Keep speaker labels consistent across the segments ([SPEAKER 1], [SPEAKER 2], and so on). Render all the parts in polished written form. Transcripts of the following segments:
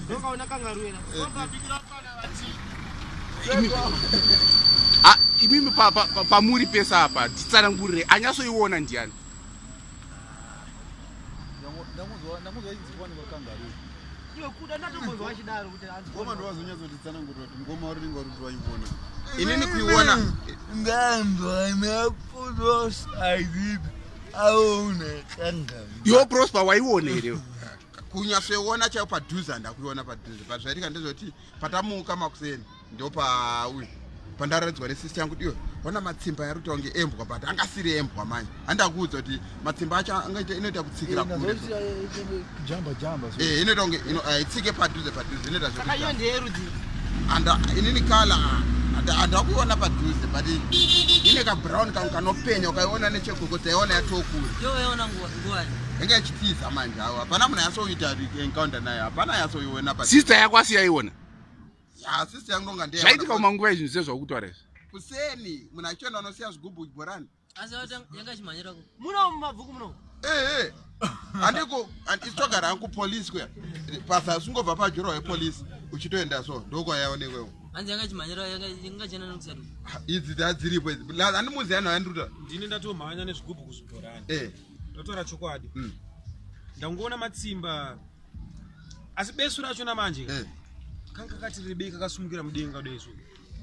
[SPEAKER 1] Ndokaona Kangaroo ena. Wakapikira pana vati.
[SPEAKER 2] Imimi pamuri pesa apa titsanangurire anyasoiona ndiani.
[SPEAKER 3] Ndamuzwa iziponi kwa Kangaroo.
[SPEAKER 1] Iwe kuda ndatombozo wachidaro kuti anzi.
[SPEAKER 3] Ngoma ndo wazonyazotitsanangurira kuti ngoma uri ngori waiona.
[SPEAKER 2] Inini kuiona
[SPEAKER 4] ngandwa nafudo saidid aone Kangaroo.
[SPEAKER 2] Yo Prosper waiona here. Kunyasoiona chao padhuze ndakuiona padhuze. But zvaitika ndezvoti patamuka makuseni ndo pauyu. Pandaradzwa nesister yangu ndiyo ona matsimba yaruta kunge embwa but angasiri embwa manje andakuudza kuti matsimba acho angaita inoita kutsikira kure
[SPEAKER 3] Jamba
[SPEAKER 2] inoita kunge itsike padhuze inoita
[SPEAKER 1] Saka iyo ndeyerudzi.
[SPEAKER 2] Inini kala andakuiona padhuze but ine ka brown kangu kanopenya ukaiona nechegogota iona yatokura
[SPEAKER 1] Yoona nguwani.
[SPEAKER 2] inga ichitiza manje awa hapana munhu yasoita encounter naye hapana yasoiona padhuze. Sister yako asiyaiona? Ya sister yangu ndonga ndiye. Zvaitika kumanguva izvi zvezvo kutaura izvi. Kuseni munhu achiona unosiya zvigubhu kuborani.
[SPEAKER 1] Asi yanga chimanyira ku. Muno muMabvuku muno.
[SPEAKER 2] Andiko anditogara hangu police kwe. Pasa sungobva pajoro yepolice uchitoenda so ndoko yaonekwewo.
[SPEAKER 1] Anzi yanga chimanyira yanga chena nokusatu.
[SPEAKER 2] Idzi dziripo idzi. Andimuzi yana yanduta.
[SPEAKER 5] Ndini ndatomhanya nezvigubhu kuzviborani. Ndotora chokwadi. Ndangoona matsimba. Asi besu racho namanje. Kanga kati Rebeka kasumukira mudenga deso.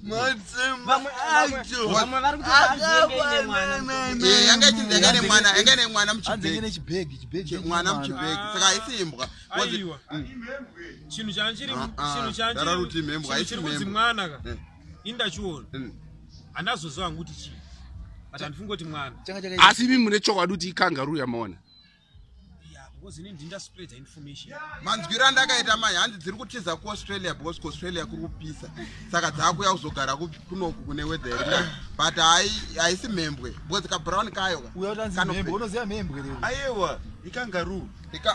[SPEAKER 4] Matsimba acho.
[SPEAKER 1] Vamwe vari kuti azenge mwana.
[SPEAKER 2] Yanga ne mwana muchibhegi.
[SPEAKER 3] Anze chibhegi.
[SPEAKER 2] Mwana muchibhegi. Saka isimbwa.
[SPEAKER 5] Aiwa. Chinhu chanchiri
[SPEAKER 2] Dararuti membwa
[SPEAKER 5] aichiri mwana ka. Indachiona. Andazozwa kuti chi. But andifunga kuti mwana.
[SPEAKER 2] Asi mimi mune chokwadi kuti Kangaroo yamaona.
[SPEAKER 5] Because inini ndinda spread information.
[SPEAKER 2] Manzwira ndakaita mai hanzi dziri kutiza ku Australia because ku Australia kuri kupisa. Saka dzakuya kuzogara kunoku kune weather iri. But haisi membwe. Because ka brown kayo ka.
[SPEAKER 3] Uya utanzi membwe, unoziya membwe leo.
[SPEAKER 4] Aiwa, iKangaroo.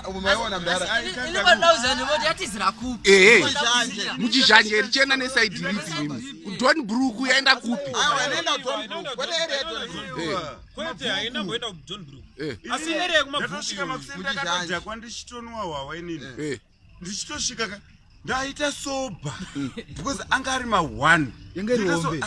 [SPEAKER 2] Umaiona mdara.
[SPEAKER 1] Ini kwa voti yatizira kupi.
[SPEAKER 2] Muchizhanje richena neside ripi mimi. Don Brook yaenda kupi?
[SPEAKER 4] Aiwa,
[SPEAKER 2] Don Brook. Kwete area Don Brook.
[SPEAKER 5] Kwete haina kuenda ku Don Brook. Asi area kuMabvuku.
[SPEAKER 4] Ndasvika makusenda kadza kwandichitonwa wawa inini. Ndichitosvika ndaita soba. Because anga ari ma1.
[SPEAKER 3] Yangeri hombe.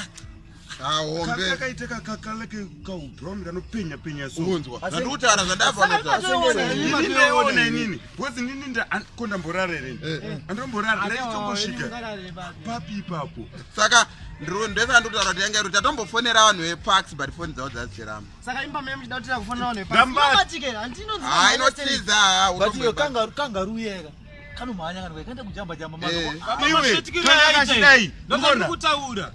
[SPEAKER 2] Hombe.
[SPEAKER 4] Kakaita kakaleke ka brown kanopenya so.
[SPEAKER 2] Unzwa. Ndutara zvandabva nota.
[SPEAKER 4] Ndinoona inini. Because nini ndakonda mborarere. Andomborara ndachitongosvika. Papi papo.
[SPEAKER 2] Saka ndesa ndutaura kuti yanga ruta tombofonera vanhu veparks but phone dzavo dzachiramba.
[SPEAKER 1] Saka imba meme chidautirira kufonera vanhu veparks. Ndambatikera andinonzi.
[SPEAKER 2] Inotiza.
[SPEAKER 3] But yo Kangaroo yega. Kanomhanya kana kaenda kujamba mazo.
[SPEAKER 4] Iwe kachidai.
[SPEAKER 5] Ndokona kutaura.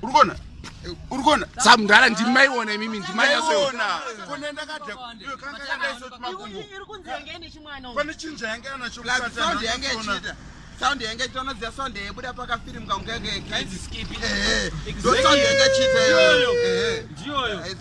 [SPEAKER 4] Urikona
[SPEAKER 2] samndara ndimaiona imimi ndimanyasoona
[SPEAKER 4] kone ndakadya iwe kanga yandaiso makumbo
[SPEAKER 1] Iri kunzi yanga ine chimwana.
[SPEAKER 4] pane chinja yanga anacho
[SPEAKER 2] sound yanga ichita sound yanga itonoziya sound yebuda pakafilm kangu yanga
[SPEAKER 5] Guys skip it.
[SPEAKER 2] sound yanga ichita
[SPEAKER 5] Ndiyo.